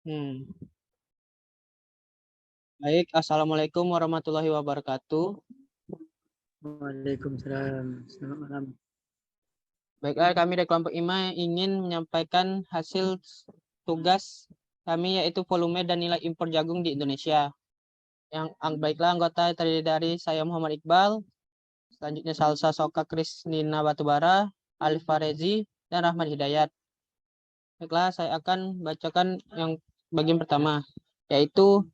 Hmm. Baik, Assalamualaikum warahmatullahi wabarakatuh. Waalaikumsalam. Selamat malam. Baiklah, kami dari kelompok IMA ingin menyampaikan hasil tugas kami, yaitu volume dan nilai impor jagung di Indonesia. Baiklah, anggota terdiri dari saya Muhammad Iqbal, selanjutnya Salsa Soka Krisnina Batubara, Alif Farezi, dan Rahmat Hidayat. Baiklah, saya akan bacakan yang bagian pertama, yaitu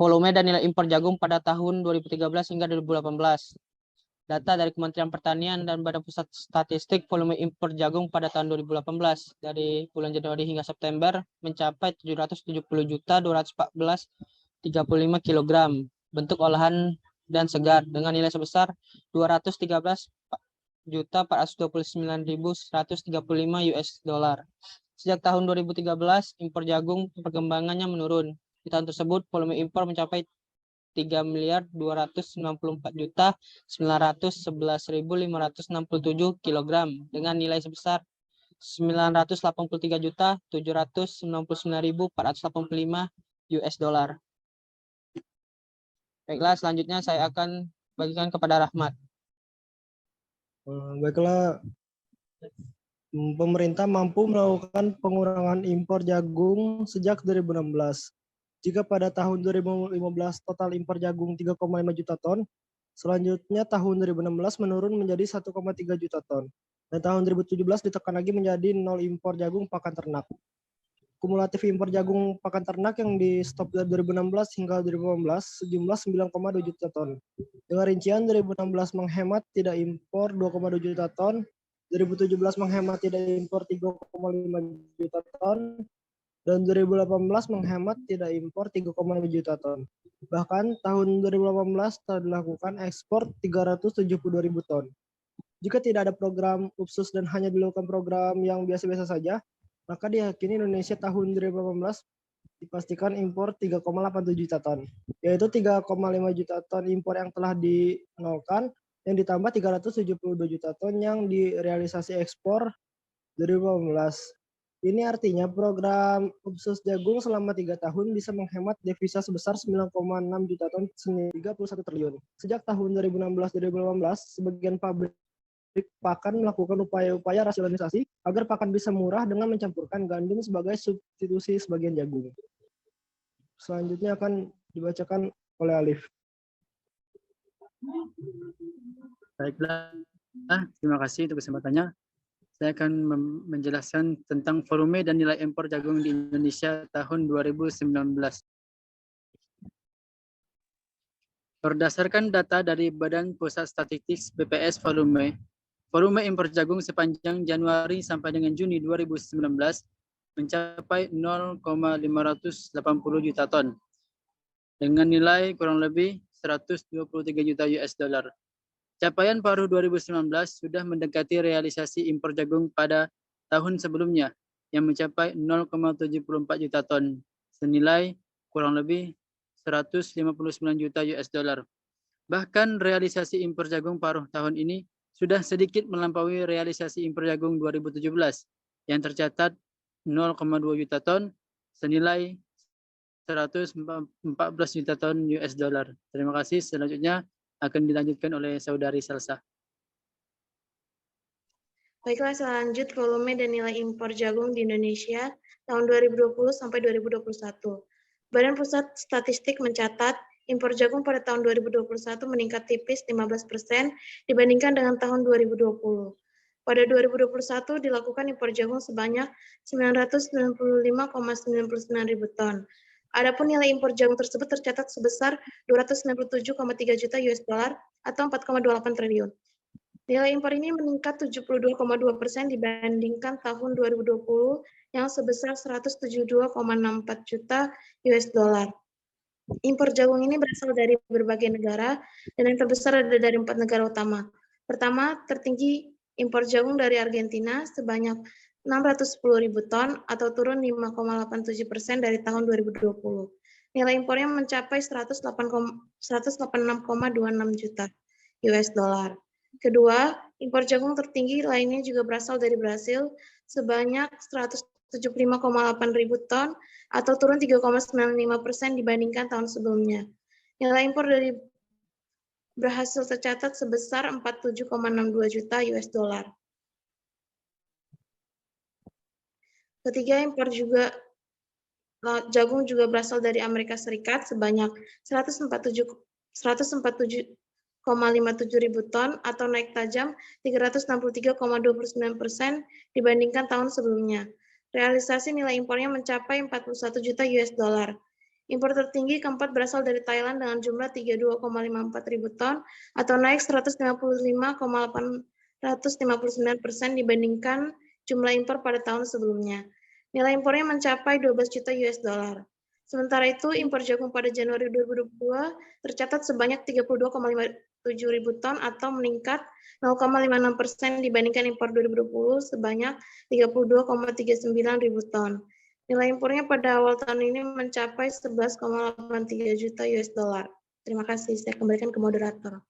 volume dan nilai impor jagung pada tahun 2013 hingga 2018. Data dari Kementerian Pertanian dan Badan Pusat Statistik, volume impor jagung pada tahun 2018 dari bulan Januari hingga September mencapai 770.214,35 kg bentuk olahan dan segar dengan nilai sebesar 213.429.135 US dollar. Sejak tahun 2013, impor jagung perkembangannya menurun. Di tahun tersebut, volume impor mencapai 3.294.911.567 kg dengan nilai sebesar 983.799.485 US dollar. Baiklah, selanjutnya saya akan bagikan kepada Rahmat. Baiklah, pemerintah mampu melakukan pengurangan impor jagung sejak 2016. Jika pada tahun 2015 total impor jagung 3,5 juta ton, selanjutnya tahun 2016 menurun menjadi 1,3 juta ton. Dan tahun 2017 ditekan lagi menjadi 0 impor jagung pakan ternak. Kumulatif impor jagung pakan ternak yang di stop dari 2016 hingga 2018 sejumlah 9,2 juta ton. Dengan rincian 2016 menghemat tidak impor 2,2 juta ton, 2017 menghemat tidak impor 3,5 juta ton, dan 2018 menghemat tidak impor 3,5 juta ton. Bahkan tahun 2018 telah dilakukan ekspor 372.000 ton. Jika tidak ada program khusus dan hanya dilakukan program yang biasa-biasa saja, maka diyakini Indonesia tahun 2018 dipastikan impor 3,87 juta ton, yaitu 3,5 juta ton impor yang telah dinolkan, yang ditambah 372 juta ton yang direalisasi ekspor 2018. Ini artinya program khusus jagung selama 3 tahun bisa menghemat devisa sebesar 9,6 juta ton, senilai 31 triliun. Sejak tahun 2016-2018, sebagian pabrik pakan melakukan upaya-upaya rasionalisasi agar pakan bisa murah dengan mencampurkan gandum sebagai substitusi sebagian jagung. Selanjutnya akan dibacakan oleh Alif. Baiklah, terima kasih untuk kesempatannya. Saya akan menjelaskan tentang volume dan nilai impor jagung di Indonesia tahun 2019. Berdasarkan data dari Badan Pusat Statistik BPS, volume impor jagung sepanjang Januari sampai dengan Juni 2019 mencapai 0,580 juta ton dengan nilai kurang lebih 123 juta US dollar. Capaian paruh 2019 sudah mendekati realisasi impor jagung pada tahun sebelumnya yang mencapai 0,74 juta ton senilai kurang lebih 159 juta US dollar. Bahkan realisasi impor jagung paruh tahun ini sudah sedikit melampaui realisasi impor jagung 2017 yang tercatat 0,2 juta ton senilai 114 juta ton US dollar. Terima kasih. Selanjutnya akan dilanjutkan oleh saudari Salsa. Baiklah, selanjut volume dan nilai impor jagung di Indonesia tahun 2020 sampai 2021. Badan Pusat Statistik mencatat impor jagung pada tahun 2021 meningkat tipis 15% dibandingkan dengan tahun 2020. Pada 2021 dilakukan impor jagung sebanyak 995,99 ribu ton. Adapun nilai impor jagung tersebut tercatat sebesar 297,3 juta US dollar atau 4,28 triliun. Nilai impor ini meningkat 72,2% dibandingkan tahun 2020 yang sebesar 172,64 juta US dollar. Impor jagung ini berasal dari berbagai negara dan yang terbesar ada dari 4 negara utama. Pertama, tertinggi impor jagung dari Argentina sebanyak 610.000 ton atau turun 5,87% dari tahun 2020. Nilai impornya mencapai 186,26 juta US dollar. Kedua, impor jagung tertinggi lainnya juga berasal dari Brasil sebanyak 75,8 ribu ton atau turun 3,95% dibandingkan tahun sebelumnya. Nilai impor dari berhasil tercatat sebesar 47,62 juta US dollar. Ketiga, impor jagung juga berasal dari Amerika Serikat sebanyak 147,57 ribu ton atau naik tajam 363,29% dibandingkan tahun sebelumnya. Realisasi nilai impornya mencapai 41 juta US dollar. Impor tertinggi keempat berasal dari Thailand dengan jumlah 32,54 ribu ton atau naik 155,859% dibandingkan jumlah impor pada tahun sebelumnya. Nilai impornya mencapai 12 juta US dollar. Sementara itu, impor jagung pada Januari 2022 tercatat sebanyak 32,57 ribu ton atau meningkat 0,56% dibandingkan impor 2020 sebanyak 32,39 ribu ton. Nilai impornya pada awal tahun ini mencapai 11,83 juta US dollar. Terima kasih, saya kembalikan ke moderator.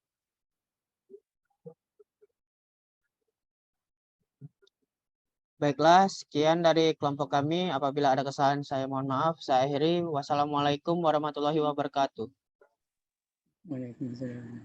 Baiklah, sekian dari kelompok kami. Apabila ada kesalahan, saya mohon maaf. Saya akhiri. Wassalamualaikum warahmatullahi wabarakatuh. Waalaikumsalam.